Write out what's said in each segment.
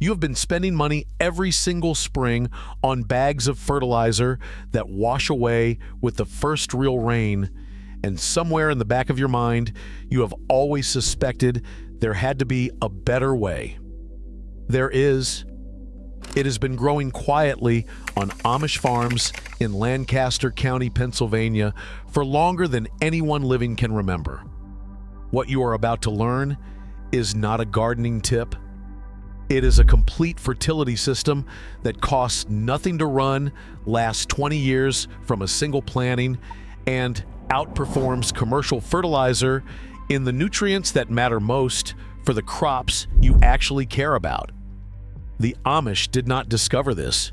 You have been spending money every single spring on bags of fertilizer that wash away with the first real rain, and somewhere in the back of your mind, you have always suspected there had to be a better way. There is. It has been growing quietly on Amish farms in Lancaster County, Pennsylvania, for longer than anyone living can remember. What you are about to learn is not a gardening tip. It is a complete fertility system that costs nothing to run, lasts 20 years from a single planting, and outperforms commercial fertilizer in the nutrients that matter most for the crops you actually care about. The Amish did not discover this.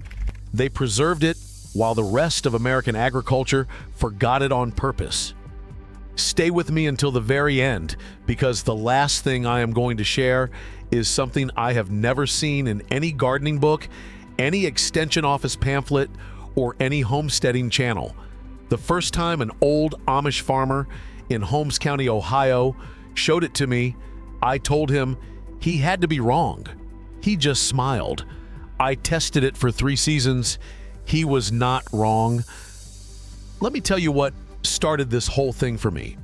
They preserved it while the rest of American agriculture forgot it on purpose. Stay with me until the very end, because the last thing I am going to share is something I have never seen in any gardening book, any extension office pamphlet, or any homesteading channel. The first time an old Amish farmer in Holmes County, Ohio, showed it to me, I told him he had to be wrong. He just smiled. I tested it for 3 seasons. He was not wrong. Let me tell you what started this whole thing for me.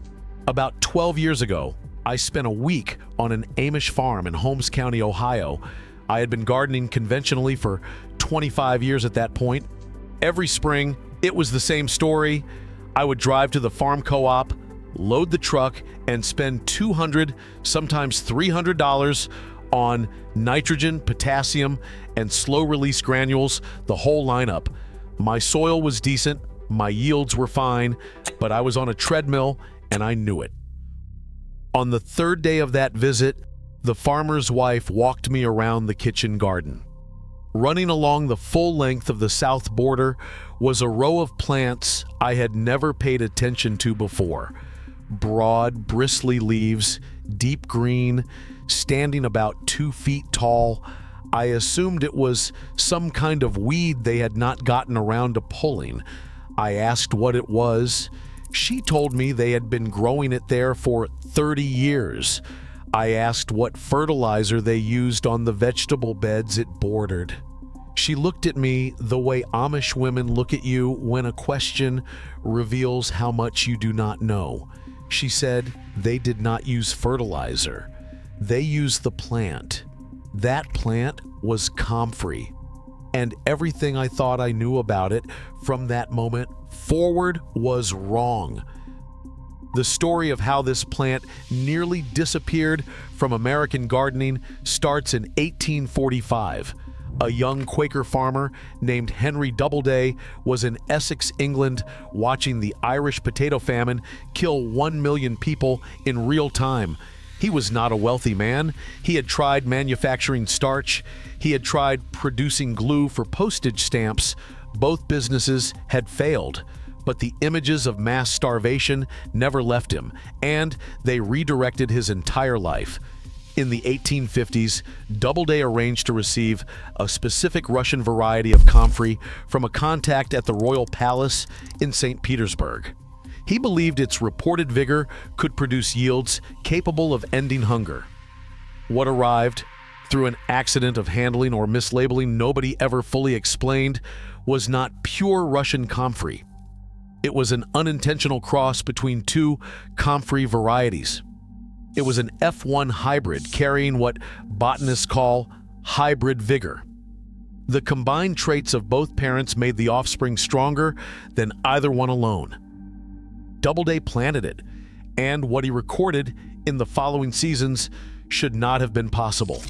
About 12 years ago, I spent a week on an Amish farm in Holmes County, Ohio. I had been gardening conventionally for 25 years at that point. Every spring, it was the same story. I would drive to the farm co-op, load the truck, and spend $200, sometimes $300 on nitrogen, potassium, and slow-release granules, the whole lineup. My soil was decent, my yields were fine, but I was on a treadmill and I knew it. On the 3rd day of that visit, the farmer's wife walked me around the kitchen garden. Running along the full length of the south border was a row of plants I had never paid attention to before. Broad, bristly leaves, deep green, standing about 2 feet tall. I assumed it was some kind of weed they had not gotten around to pulling. I asked what it was. She told me they had been growing it there for 30 years. I asked what fertilizer they used on the vegetable beds it bordered. She looked at me the way Amish women look at you when a question reveals how much you do not know. She said they did not use fertilizer. They used the plant. That plant was comfrey. And everything I thought I knew about it from that moment forward was wrong. The story of how this plant nearly disappeared from American gardening starts in 1845. A young Quaker farmer named Henry Doubleday was in Essex, England, watching the Irish potato famine kill 1 million people in real time. He was not a wealthy man. He had tried manufacturing starch. He had tried producing glue for postage stamps. Both businesses had failed, but the images of mass starvation never left him, and they redirected his entire life. In the 1850s, Doubleday arranged to receive a specific Russian variety of comfrey from a contact at the Royal Palace in St. Petersburg. He believed its reported vigor could produce yields capable of ending hunger. What arrived, through an accident of handling or mislabeling nobody ever fully explained, was not pure Russian comfrey. It was an unintentional cross between 2 comfrey varieties. It was an F1 hybrid carrying what botanists call hybrid vigor. The combined traits of both parents made the offspring stronger than either one alone. Doubleday planted it, and what he recorded in the following seasons should not have been possible.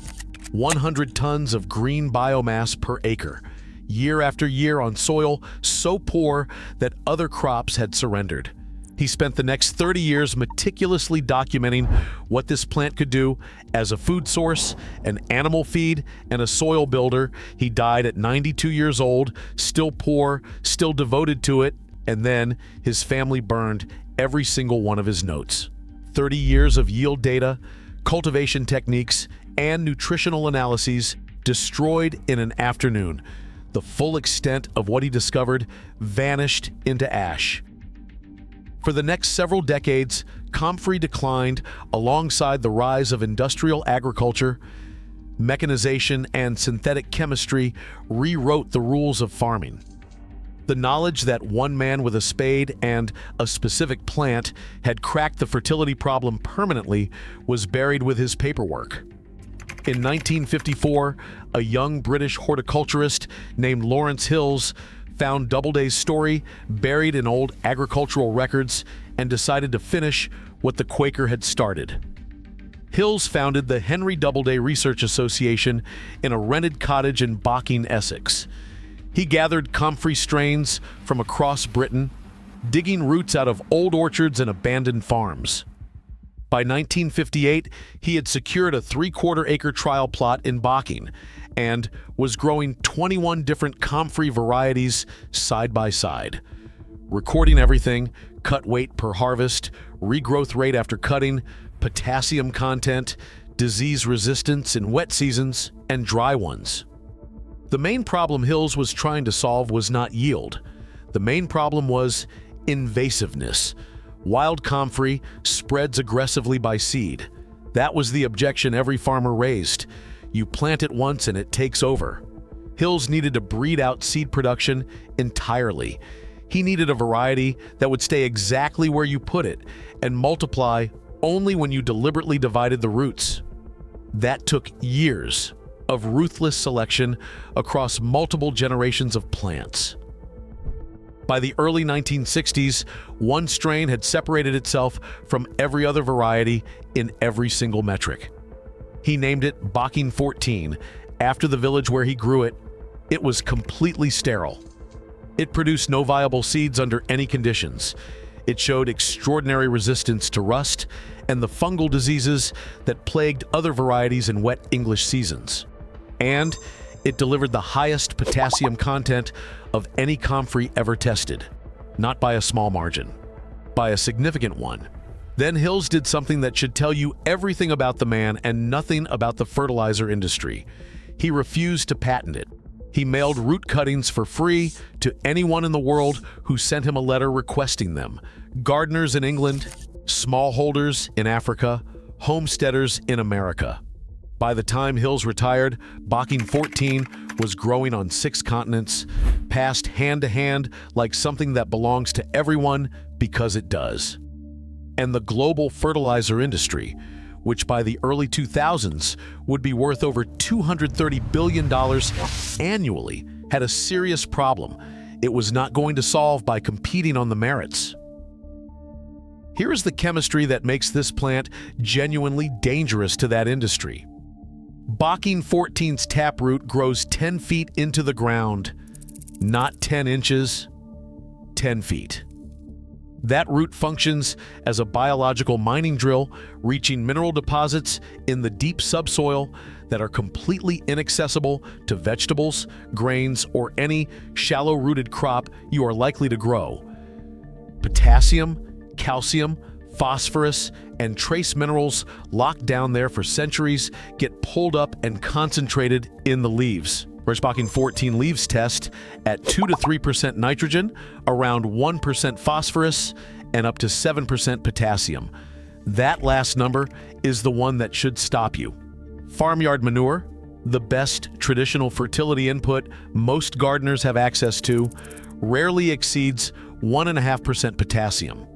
100 tons of green biomass per acre, year after year on soil so poor that other crops had surrendered. He spent the next 30 years meticulously documenting what this plant could do as a food source, an animal feed, and a soil builder. He died at 92 years old, still poor, still devoted to it, and then his family burned every single one of his notes. 30 years of yield data, cultivation techniques, and nutritional analyses destroyed in an afternoon. The full extent of what he discovered vanished into ash. For the next several decades, comfrey declined alongside the rise of industrial agriculture. mechanization, and synthetic chemistry rewrote the rules of farming. The knowledge that one man with a spade and a specific plant had cracked the fertility problem permanently was buried with his paperwork. In 1954, a young British horticulturist named Lawrence Hills found Doubleday's story buried in old agricultural records and decided to finish what the Quaker had started. Hills founded the Henry Doubleday Research Association in a rented cottage in Bocking, Essex. He gathered comfrey strains from across Britain, digging roots out of old orchards and abandoned farms. By 1958, he had secured a 3/4-acre trial plot in Bocking and was growing 21 different comfrey varieties side by side, recording everything: cut weight per harvest, regrowth rate after cutting, potassium content, disease resistance in wet seasons and dry ones. The main problem Hills was trying to solve was not yield. The main problem was invasiveness. Wild comfrey spreads aggressively by seed. That was the objection every farmer raised. You plant it once and it takes over. Hills needed to breed out seed production entirely. He needed a variety that would stay exactly where you put it and multiply only when you deliberately divided the roots. That took years of ruthless selection across multiple generations of plants. By the early 1960s, one strain had separated itself from every other variety in every single metric. He named it Bocking 14 after the village where he grew it. It was completely sterile. It produced no viable seeds under any conditions. It showed extraordinary resistance to rust and the fungal diseases that plagued other varieties in wet English seasons. And it delivered the highest potassium content of any comfrey ever tested, not by a small margin, by a significant one. Then Hills did something that should tell you everything about the man and nothing about the fertilizer industry. He refused to patent it. He mailed root cuttings for free to anyone in the world who sent him a letter requesting them: gardeners in England, smallholders in Africa, homesteaders in America. By the time Hills retired, Bocking 14 was growing on 6 continents, passed hand to hand like something that belongs to everyone because it does. And the global fertilizer industry, which by the early 2000s would be worth over $230 billion annually, had a serious problem it was not going to solve by competing on the merits. Here is the chemistry that makes this plant genuinely dangerous to that industry. Bocking 14's taproot grows 10 feet into the ground, not 10 inches, 10 feet. That root functions as a biological mining drill, reaching mineral deposits in the deep subsoil that are completely inaccessible to vegetables, grains, or any shallow-rooted crop you are likely to grow. Potassium, calcium, phosphorus, and trace minerals locked down there for centuries get pulled up and concentrated in the leaves. Bocking 14 leaves test at 2 to 3% nitrogen, around 1% phosphorus, and up to 7% potassium. That last number is the one that should stop you. Farmyard manure, the best traditional fertility input most gardeners have access to, rarely exceeds 1.5% potassium.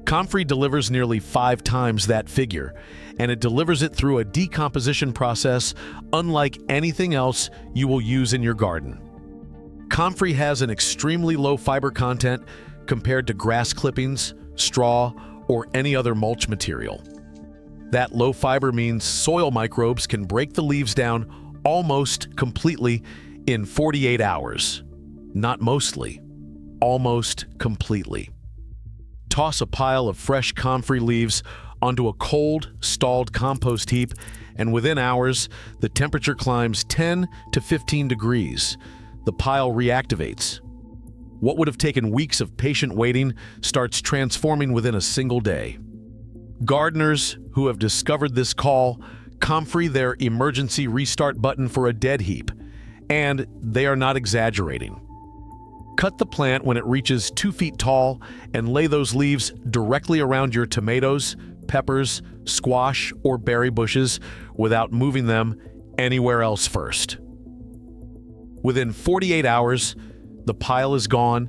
Comfrey delivers nearly 5 times that figure, and it delivers it through a decomposition process unlike anything else you will use in your garden. Comfrey has an extremely low fiber content compared to grass clippings, straw, or any other mulch material. That low fiber means soil microbes can break the leaves down almost completely in 48 hours. Not mostly, almost completely. Toss a pile of fresh comfrey leaves onto a cold, stalled compost heap, and within hours, the temperature climbs 10 to 15 degrees. The pile reactivates. What would have taken weeks of patient waiting starts transforming within a single day. Gardeners who have discovered this call comfrey their emergency restart button for a dead heap, and they are not exaggerating. Cut the plant when it reaches 2 feet tall and lay those leaves directly around your tomatoes, peppers, squash, or berry bushes without moving them anywhere else first. Within 48 hours, the pile is gone,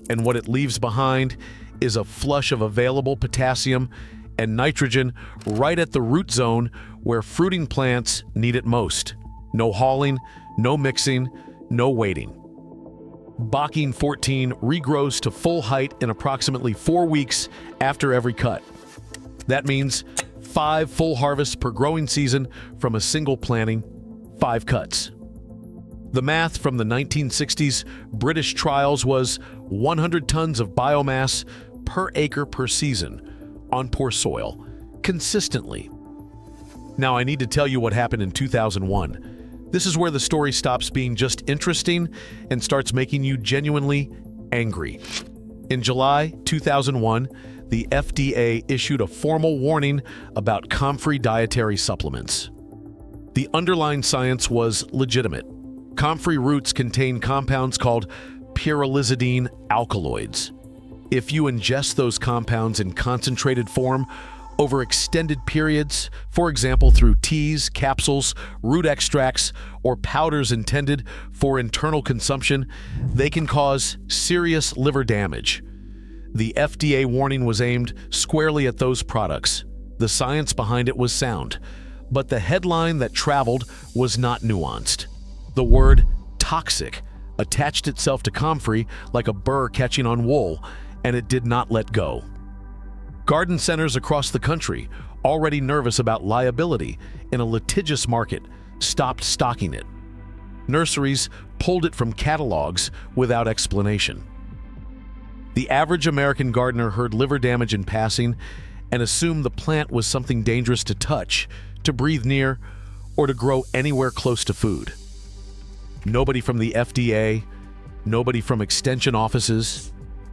and what it leaves behind is a flush of available potassium and nitrogen right at the root zone where fruiting plants need it most. No hauling, no mixing, no waiting. Bocking 14 regrows to full height in approximately 4 weeks after every cut. That means 5 full harvests per growing season from a single planting, 5 cuts. The math from the 1960s British trials was 100 tons of biomass per acre per season on poor soil, consistently. Now I need to tell you what happened in 2001. This is where the story stops being just interesting and starts making you genuinely angry. In July 2001, the FDA issued a formal warning about comfrey dietary supplements. The underlying science was legitimate. Comfrey roots contain compounds called pyrrolizidine alkaloids. If you ingest those compounds in concentrated form over extended periods, for example through teas, capsules, root extracts, or powders intended for internal consumption, they can cause serious liver damage. The FDA warning was aimed squarely at those products. The science behind it was sound, but the headline that traveled was not nuanced. The word toxic attached itself to comfrey like a burr catching on wool, and it did not let go. Garden centers across the country, already nervous about liability in a litigious market, stopped stocking it. Nurseries pulled it from catalogs without explanation. The average American gardener heard liver damage in passing and assumed the plant was something dangerous to touch, to breathe near, or to grow anywhere close to food. Nobody from the FDA, nobody from extension offices,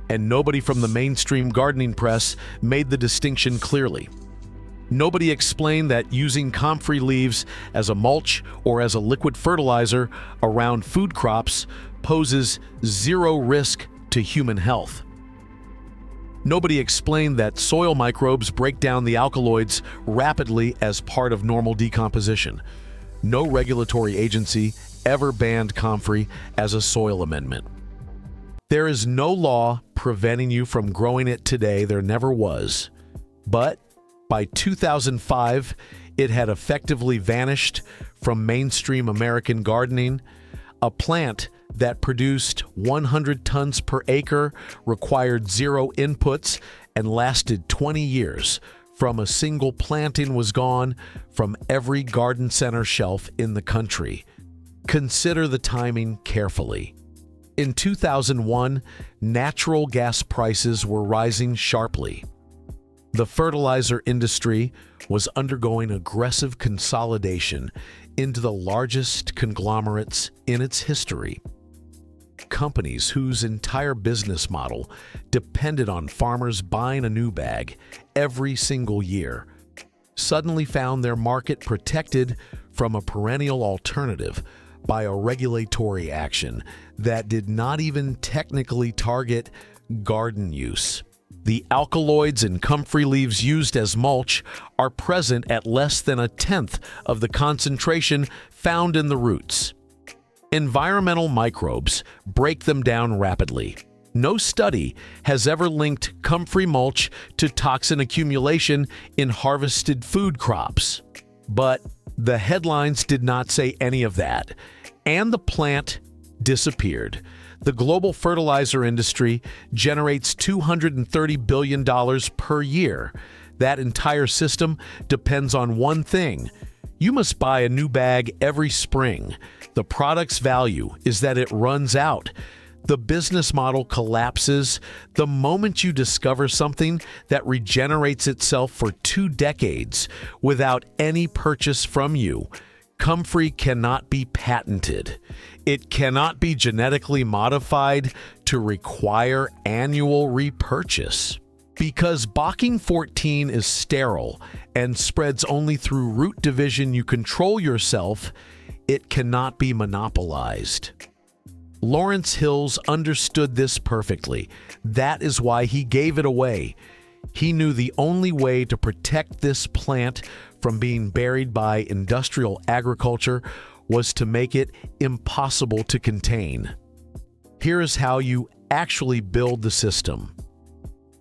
and nobody from the mainstream gardening press made the distinction clearly. Nobody explained that using comfrey leaves as a mulch or as a liquid fertilizer around food crops poses zero risk to human health. Nobody explained that soil microbes break down the alkaloids rapidly as part of normal decomposition. No regulatory agency ever banned comfrey as a soil amendment. There is no law preventing you from growing it today, there never was. But by 2005, it had effectively vanished from mainstream American gardening. A plant that produced 100 tons per acre, required 0 inputs, and lasted 20 years from a single planting was gone from every garden center shelf in the country. Consider the timing carefully. In 2001, natural gas prices were rising sharply. The fertilizer industry was undergoing aggressive consolidation into the largest conglomerates in its history. Companies whose entire business model depended on farmers buying a new bag every single year suddenly found their market protected from a perennial alternative by a regulatory action that did not even technically target garden use. The alkaloids in comfrey leaves used as mulch are present at less than 1/10 of the concentration found in the roots. Environmental microbes break them down rapidly. No study has ever linked comfrey mulch to toxin accumulation in harvested food crops. But the headlines did not say any of that, and the plant disappeared. The global fertilizer industry generates $230 billion per year. That entire system depends on one thing. You must buy a new bag every spring. The product's value is that it runs out. The business model collapses the moment you discover something that regenerates itself for 2 decades without any purchase from you. Comfrey cannot be patented. It cannot be genetically modified to require annual repurchase. Because Bocking 14 is sterile and spreads only through root division you control yourself, it cannot be monopolized. Lawrence Hills understood this perfectly. That is why he gave it away. He knew the only way to protect this plant from being buried by industrial agriculture was to make it impossible to contain. Here is how you actually build the system.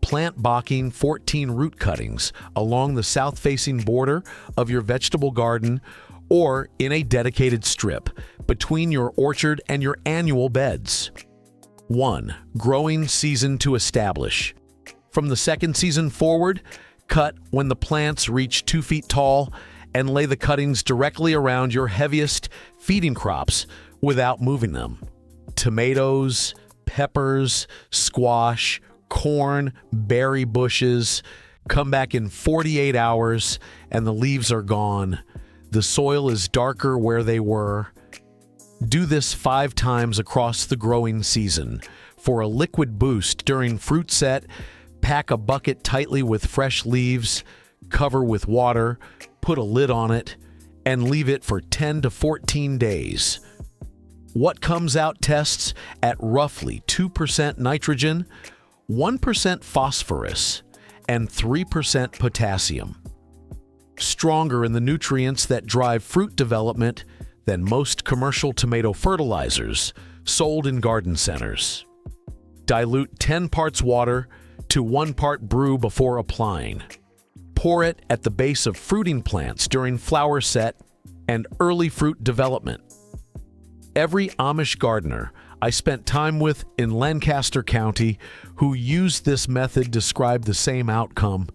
Plant Bocking 14 root cuttings along the south-facing border of your vegetable garden or in a dedicated strip between your orchard and your annual beds. 1. Growing season to establish. From the second season forward, cut when the plants reach 2 feet tall and lay the cuttings directly around your heaviest feeding crops without moving them. Tomatoes, peppers, squash, corn, berry bushes. Come back in 48 hours and the leaves are gone. The soil is darker where they were. Do this 5 times across the growing season. For a liquid boost during fruit set, pack a bucket tightly with fresh leaves, cover with water, put a lid on it, and leave it for 10 to 14 days. What comes out tests at roughly 2% nitrogen, 1% phosphorus, and 3% potassium. Stronger in the nutrients that drive fruit development than most commercial tomato fertilizers sold in garden centers. Dilute 10 parts water to 1 part brew before applying. Pour it at the base of fruiting plants during flower set and early fruit development. Every Amish gardener I spent time with in Lancaster County who used this method described the same outcome: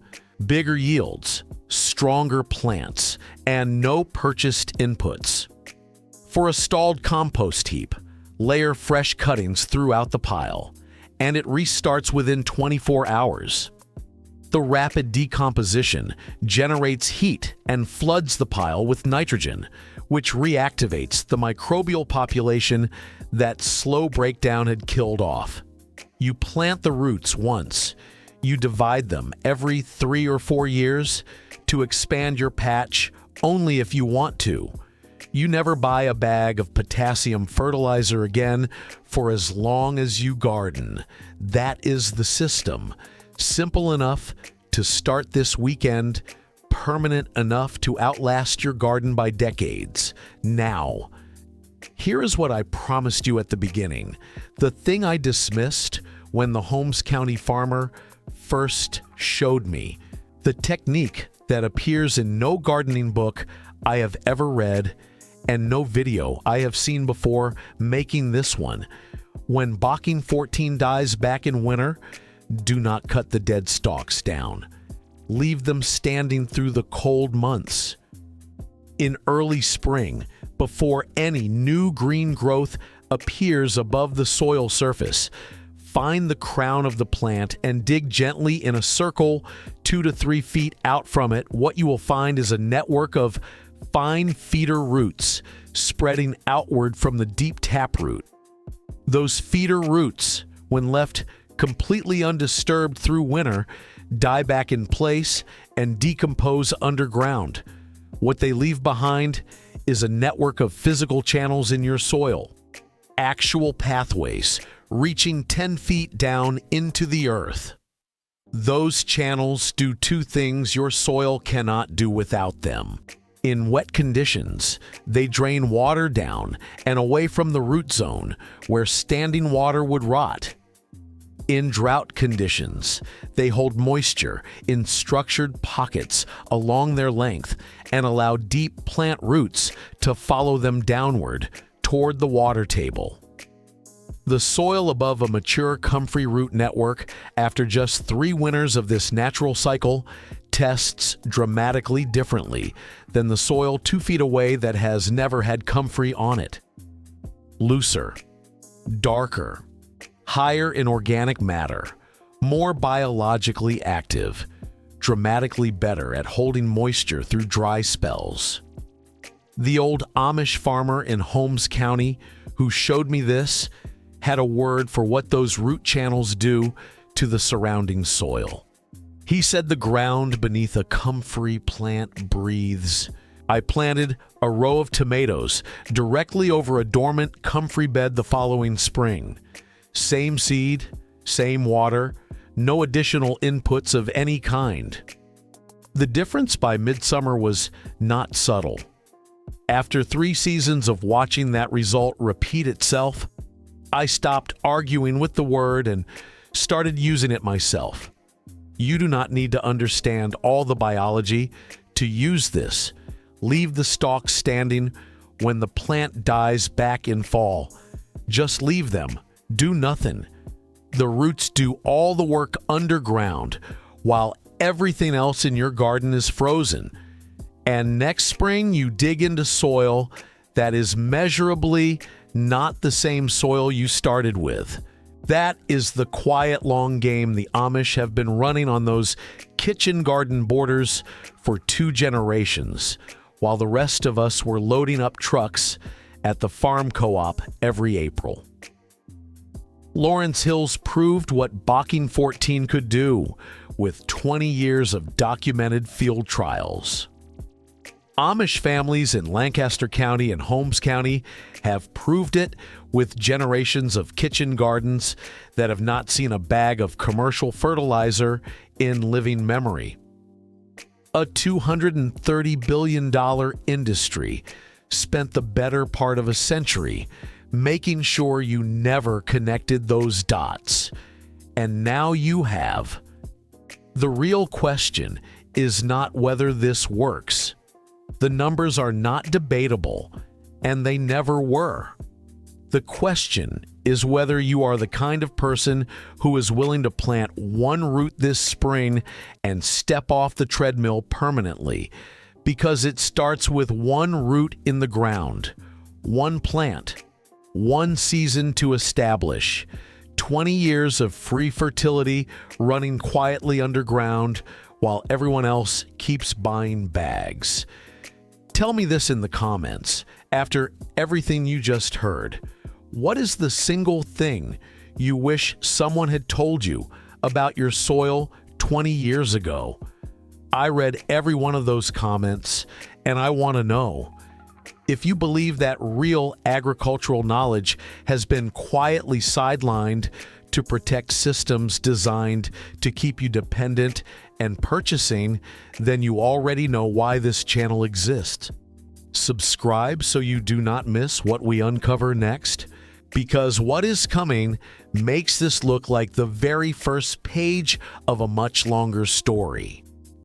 bigger yields, stronger plants, and no purchased inputs. For a stalled compost heap, layer fresh cuttings throughout the pile, and it restarts within 24 hours. The rapid decomposition generates heat and floods the pile with nitrogen, which reactivates the microbial population that slow breakdown had killed off. You plant the roots once. You divide them every 3 or 4 years to expand your patch only if you want to. You never buy a bag of potassium fertilizer again for as long as you garden. That is the system. Simple enough to start this weekend, permanent enough to outlast your garden by decades. Now, here is what I promised you at the beginning. The thing I dismissed when the Holmes County farmer first showed me. The technique that appears in no gardening book I have ever read and no video I have seen before making this one. When Bocking 14 dies back in winter, do not cut the dead stalks down. Leave them standing through the cold months. In early spring, before any new green growth appears above the soil surface, find the crown of the plant and dig gently in a circle 2 to 3 feet out from it. What you will find is a network of fine feeder roots spreading outward from the deep taproot. Those feeder roots, when left completely undisturbed through winter, die back in place and decompose underground. What they leave behind is a network of physical channels in your soil, actual pathways reaching 10 feet down into the earth. Those channels do 2 things your soil cannot do without them. In wet conditions, they drain water down and away from the root zone where standing water would rot. In drought conditions, they hold moisture in structured pockets along their length and allow deep plant roots to follow them downward toward the water table. The soil above a mature comfrey root network after just 3 winters of this natural cycle tests dramatically differently than the soil 2 feet away that has never had comfrey on it. Looser, darker, higher in organic matter, more biologically active, dramatically better at holding moisture through dry spells. The old Amish farmer in Holmes County who showed me this had a word for what those root channels do to the surrounding soil. He said the ground beneath a comfrey plant breathes. I planted a row of tomatoes directly over a dormant comfrey bed the following spring. Same seed, same water, no additional inputs of any kind. The difference by midsummer was not subtle. After 3 seasons of watching that result repeat itself, I stopped arguing with the word and started using it myself. You do not need to understand all the biology to use this. Leave the stalks standing when the plant dies back in fall. Just leave them. Do nothing. The roots do all the work underground while everything else in your garden is frozen. And next spring, you dig into soil that is measurably not the same soil you started with. That is the quiet long game the Amish have been running on those kitchen garden borders for 2 generations, while the rest of us were loading up trucks at the farm co-op every April. Lawrence Hills proved what Bocking 14 could do with 20 years of documented field trials. Amish families in Lancaster County and Holmes County have proved it with generations of kitchen gardens that have not seen a bag of commercial fertilizer in living memory. A $230 billion industry spent the better part of a century making sure you never connected those dots. And now you have. The real question is not whether this works. The numbers are not debatable, and they never were. The question is whether you are the kind of person who is willing to plant 1 root this spring and step off the treadmill permanently, because it starts with 1 root in the ground, 1 plant, 1 season to establish, 20 years of free fertility running quietly underground while everyone else keeps buying bags. Tell me this in the comments. After everything you just heard, what is the single thing you wish someone had told you about your soil 20 years ago? I read every one of those comments, and I want to know. If you believe that real agricultural knowledge has been quietly sidelined to protect systems designed to keep you dependent and purchasing, then you already know why this channel exists. Subscribe so you do not miss what we uncover next, because what is coming makes this look like the very first page of a much longer story.